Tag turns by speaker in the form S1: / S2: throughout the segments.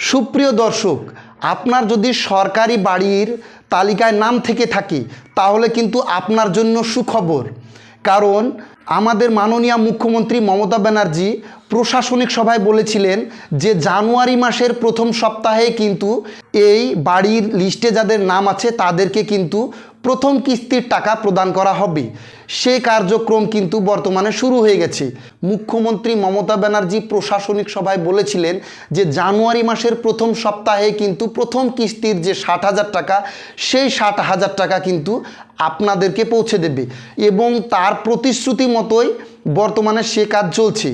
S1: সুপ্রিয় দর্শক, আপনার যদি সরকারি বাড়ির তালিকায় নাম থেকে থাকে তাহলে কিন্তু আপনার জন্য সুখবর। কারণ আমাদের মাননীয় মুখ্যমন্ত্রী মমতা ব্যানার্জি প্রশাসনিক সভায় বলেছিলেন যে জানুয়ারি মাসের প্রথম সপ্তাহে কিন্তু এই বাড়ির লিস্টে যাদের নাম আছে তাদেরকে কিন্তু প্রথম কিস্তির টাকা প্রদান করা হবে। সেই কার্যক্রম কিন্তু বর্তমানে শুরু হয়ে গেছে। মুখ্যমন্ত্রী মমতা ব্যানার্জি প্রশাসনিক সভায় বলেছিলেন যে জানুয়ারি মাসের প্রথম সপ্তাহে কিন্তু প্রথম কিস্তির যে 60,000 টাকা, সেই 60,000 টাকা কিন্তু আপনাদেরকে পৌঁছে দেবে এবং তার প্রতিশ্রুতি মতোই বর্তমানে সে কাজ চলছে।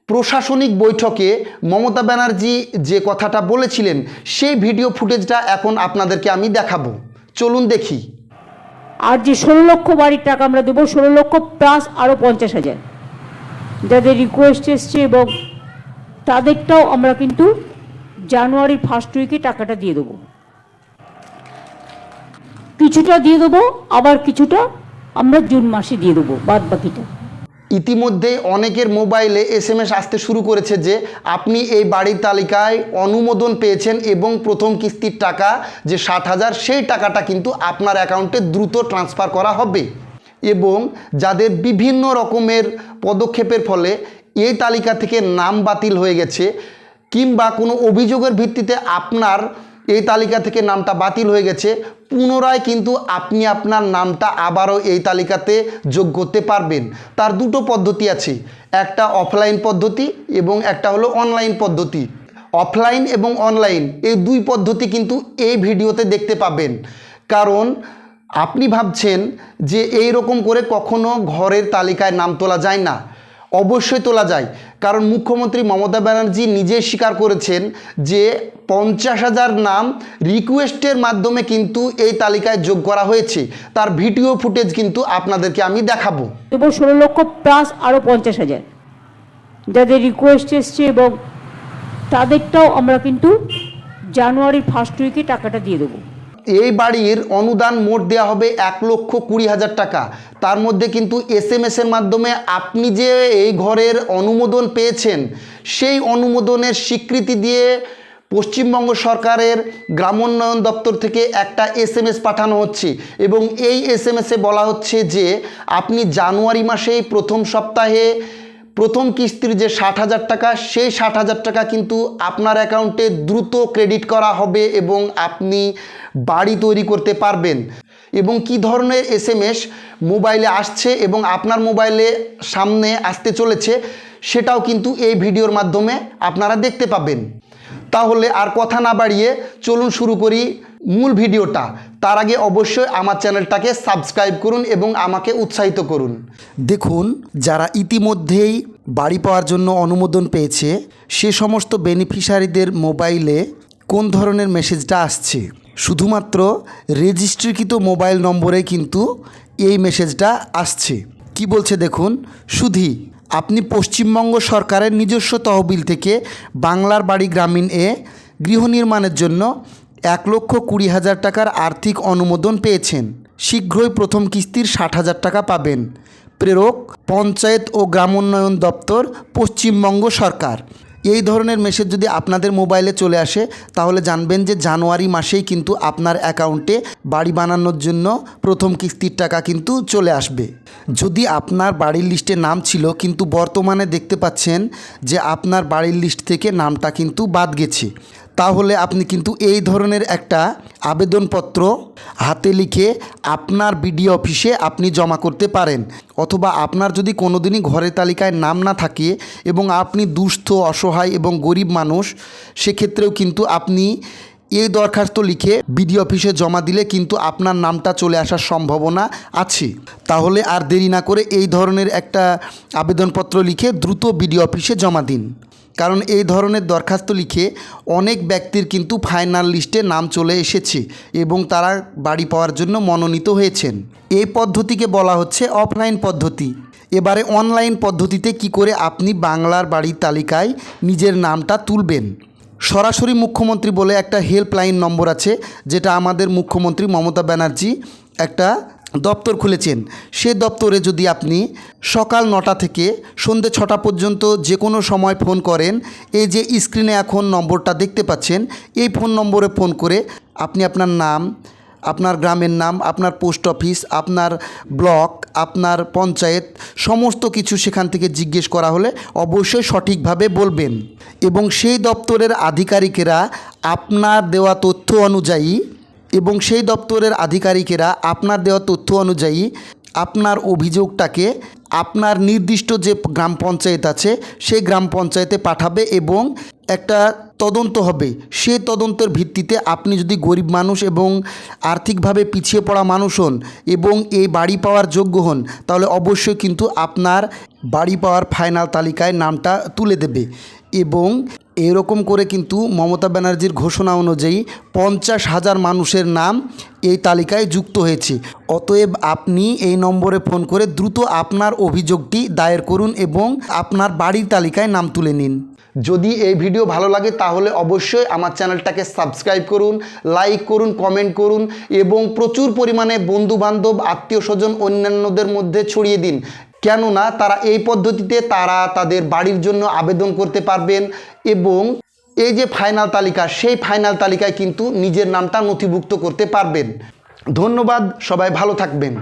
S1: প্রশাসনিক বৈঠকে মমতা ব্যানার্জি যে কথাটা বলেছিলেন সেই ভিডিও ফুটেজটা এখন আপনাদেরকে আমি দেখাবো, চলুন দেখি।
S2: আর যে 16 লক্ষ বাড়ির টাকা আমরা দেবো, 16 লক্ষ প্লাস আরও 50,000 যাদের রিকোয়েস্ট এসছে, এবং তাদেরটাও আমরা কিন্তু জানুয়ারির ফার্স্ট উইকে টাকাটা দিয়ে দেবো। কিছুটা দিয়ে দেবো, আবার কিছুটা আমরা জুন মাসে দিয়ে দেবো, বাদ বাকিটা।
S1: ইতিমধ্যে অনেকের মোবাইলে SMS আসতে শুরু করেছে যে আপনি এই বাড়ির তালিকায় অনুমোদন পেয়েছেন এবং প্রথম কিস্তির টাকা যে 60,000 সেই টাকাটা কিন্তু আপনার অ্যাকাউন্টে দ্রুত ট্রান্সফার করা হবে। এবং যাদের বিভিন্ন রকমের পদক্ষেপের ফলে এই তালিকা থেকে নাম বাতিল হয়ে গেছে কিংবা কোনো অভিযোগের ভিত্তিতে আপনার এই তালিকা থেকে নামটা বাতিল হয়ে গেছে, পুনরায় কিন্তু আপনি আপনার নামটা আবারও এই তালিকাতে যোগ করতে পারবেন। তার দুটো পদ্ধতি আছে, একটা অফলাইন পদ্ধতি এবং একটা হলো অনলাইন পদ্ধতি। অফলাইন এবং অনলাইন এই দুই পদ্ধতি কিন্তু এই ভিডিওতে দেখতে পাবেন। কারণ আপনি ভাবছেন যে এই রকম করে কখনো ঘরের তালিকায় নাম তোলা যায় না, অবশ্যই তোলা যায়। কারণ মুখ্যমন্ত্রী মমতা ব্যানার্জি নিজে স্বীকার করেছেন যে 50,000 নাম রিকোয়েস্টের মাধ্যমে কিন্তু এই তালিকায় যোগ করা হয়েছে। তার ভিডিও ফুটেজ কিন্তু আপনাদেরকে আমি দেখাবো।
S2: এবং 16 লক্ষ প্লাস আরও 50,000 যাদের রিকোয়েস্ট এসছে, এবং তাদেরটাও আমরা কিন্তু জানুয়ারির ফার্স্ট উইকে টাকাটা দিয়ে দেবো।
S1: এই বাড়ির অনুদান মোট দেওয়া হবে 1,20,000 টাকা। তার মধ্যে কিন্তু SMS এর মাধ্যমে আপনি যে এই ঘরের অনুমোদন পেয়েছেন সেই অনুমোদনের স্বীকৃতি দিয়ে পশ্চিমবঙ্গ সরকারের গ্রামোন্নয়ন দপ্তর থেকে একটা SMS পাঠানো হচ্ছে এবং এই SMS-এ বলা হচ্ছে যে আপনি জানুয়ারি মাসেই প্রথম সপ্তাহে প্রথম কিস্তির যে 60,000 টাকা সেই 60,000 টাকা কিন্তু আপনার অ্যাকাউন্টে দ্রুত ক্রেডিট করা হবে এবং আপনি বাড়ি তৈরি করতে পারবেন। এবং কি ধরনের SMS মোবাইলে আসছে এবং আপনার মোবাইলে সামনে আসতে চলেছে সেটাও কিন্তু এই ভিডিওর মাধ্যমে আপনারা দেখতে পাবেন। তাহলে আর কথা না বাড়িয়ে চলুন শুরু করি মূল ভিডিওটা। তার আগে অবশ্যই আমার চ্যানেলটাকে সাবস্ক্রাইব করুন এবং আমাকে উৎসাহিত করুন। দেখুন, যারা ইতিমধ্যেই বাড়ি পাওয়ার জন্য অনুমোদন পেয়েছে সে সমস্ত বেনিফিশিয়ারিদের মোবাইলে কোন ধরনের মেসেজটা আসছে। শুধুমাত্র রেজিস্ট্রিকৃত মোবাইল নম্বরে কিন্তু এই মেসেজটা আসছে। কি বলছে দেখুন, শুধু আপনি পশ্চিমবঙ্গ সরকারের নিজস্ব তহবিল থেকে বাংলার বাড়ি গ্রামীণ গৃহ নির্মাণের জন্য 1,20,000 টাকার আর্থিক অনুমোদন পেয়েছেন। শীঘ্রই প্রথম কিস্তির 60,000 টাকা পাবেন। প্রেরক পঞ্চায়েত ও গ্রামোন্নয়ন দপ্তর, পশ্চিমবঙ্গ সরকার। এই ধরনের মেসেজ যদি আপনাদের মোবাইলে চলে আসে তাহলে জানবেন যে জানুয়ারি মাসেই কিন্তু আপনার অ্যাকাউন্টে বাড়ি বানানোর জন্য প্রথম কিস্তির টাকা কিন্তু চলে আসবে। যদি আপনার বাড়ির লিস্টে নাম ছিল কিন্তু বর্তমানে দেখতে পাচ্ছেন যে আপনার বাড়ির লিস্ট থেকে নামটা কিন্তু বাদ গেছে, তাহলে আপনি কিন্তু এই ধরনের একটা আবেদনপত্র হাতে লিখে আপনার বিডিও অফিসে আপনি জমা করতে পারেন। অথবা আপনার যদি কোনো দিনই ঘরের তালিকায় নাম না থাকে এবং আপনি দুস্থ, অসহায় এবং গরিব মানুষ, সেক্ষেত্রেও কিন্তু আপনি এই দরখাস্ত লিখে বিডিও অফিসে জমা দিলে কিন্তু আপনার নামটা চলে আসার সম্ভাবনা আছে। তাহলে আর দেরি না করে এই ধরনের একটা আবেদনপত্র লিখে দ্রুত বিডিও অফিসে জমা দিন। কারণ এই ধরনের দরখাস্ত লিখে অনেক ব্যক্তির কিন্তু ফাইনাল লিস্টে নাম চলে এসেছে এবং তারা বাড়ি পাওয়ার জন্য মনোনীত হয়েছেন। এই পদ্ধতিকে বলা হচ্ছে অফলাইন পদ্ধতি। এবারে অনলাইন পদ্ধতিতে কি করে আপনি বাংলার বাড়ির তালিকায় নিজের নামটা তুলবেন। সরাসরি মুখ্যমন্ত্রী বলে একটা হেল্পলাইন নম্বর আছে, যেটা আমাদের মুখ্যমন্ত্রী মমতা ব্যানার্জি একটা দপ্তর খুলেছেন, সে দপ্তরে যদি আপনি সকাল 9টা থেকে সন্ধ্যে 6টা পর্যন্ত যে কোনো সময় ফোন করেন, এই যে স্ক্রিনে এখন নম্বরটা দেখতে পাচ্ছেন, এই ফোন নম্বরে ফোন করে আপনি আপনার নাম, আপনার গ্রামের নাম, আপনার পোস্ট অফিস, আপনার ব্লক, আপনার পঞ্চায়েত সমস্ত কিছু সেখান থেকে জিজ্ঞেস করা হলে অবশ্যই সঠিকভাবে বলবেন এবং সেই দপ্তরের আধিকারিকেরা আপনার দেওয়া তথ্য অনুযায়ী আপনার দেওয়া তথ্য অনুযায়ী আপনার অভিযোগটাকে আপনার নির্দিষ্ট যে গ্রাম পঞ্চায়েত আছে সেই গ্রাম পঞ্চায়েতে পাঠাবে এবং একটা তদন্ত হবে। সেই তদন্তের ভিত্তিতে আপনি যদি গরিব মানুষ এবং আর্থিকভাবে পিছিয়ে পড়া মানুষ হন এবং এই বাড়ি পাওয়ার যোগ্য হন, তাহলে অবশ্যই কিন্তু আপনার বাড়ি পাওয়ার ফাইনাল তালিকায় নামটা তুলে দেবে। এবং এরকম করে কিন্তু মমতা ব্যানার্জির ঘোষণা অনুযায়ী 50,000 মানুষের নাম এই তালিকায় যুক্ত হয়েছে। অতএব আপনি এই নম্বরে ফোন করে দ্রুত আপনার অভিযোগটি দায়ের করুন এবং আপনার বাড়ির তালিকায় নাম তুলে নিন। যদি এই ভিডিও ভালো লাগে তাহলে অবশ্যই আমার চ্যানেলটাকে সাবস্ক্রাইব করুন, লাইক করুন, কমেন্ট করুন এবং প্রচুর পরিমাণে বন্ধুবান্ধব, আত্মীয় স্বজন, অন্যান্যদের মধ্যে ছড়িয়ে দিন। কেননা তারা এই পদ্ধতিতে তাদের বাড়ির জন্য আবেদন করতে পারবেন এবং এই যে ফাইনাল তালিকা, সেই ফাইনাল তালিকায় কিন্তু নিজের নামটা নথিভুক্ত করতে পারবেন। ধন্যবাদ, সবাই ভালো থাকবেন।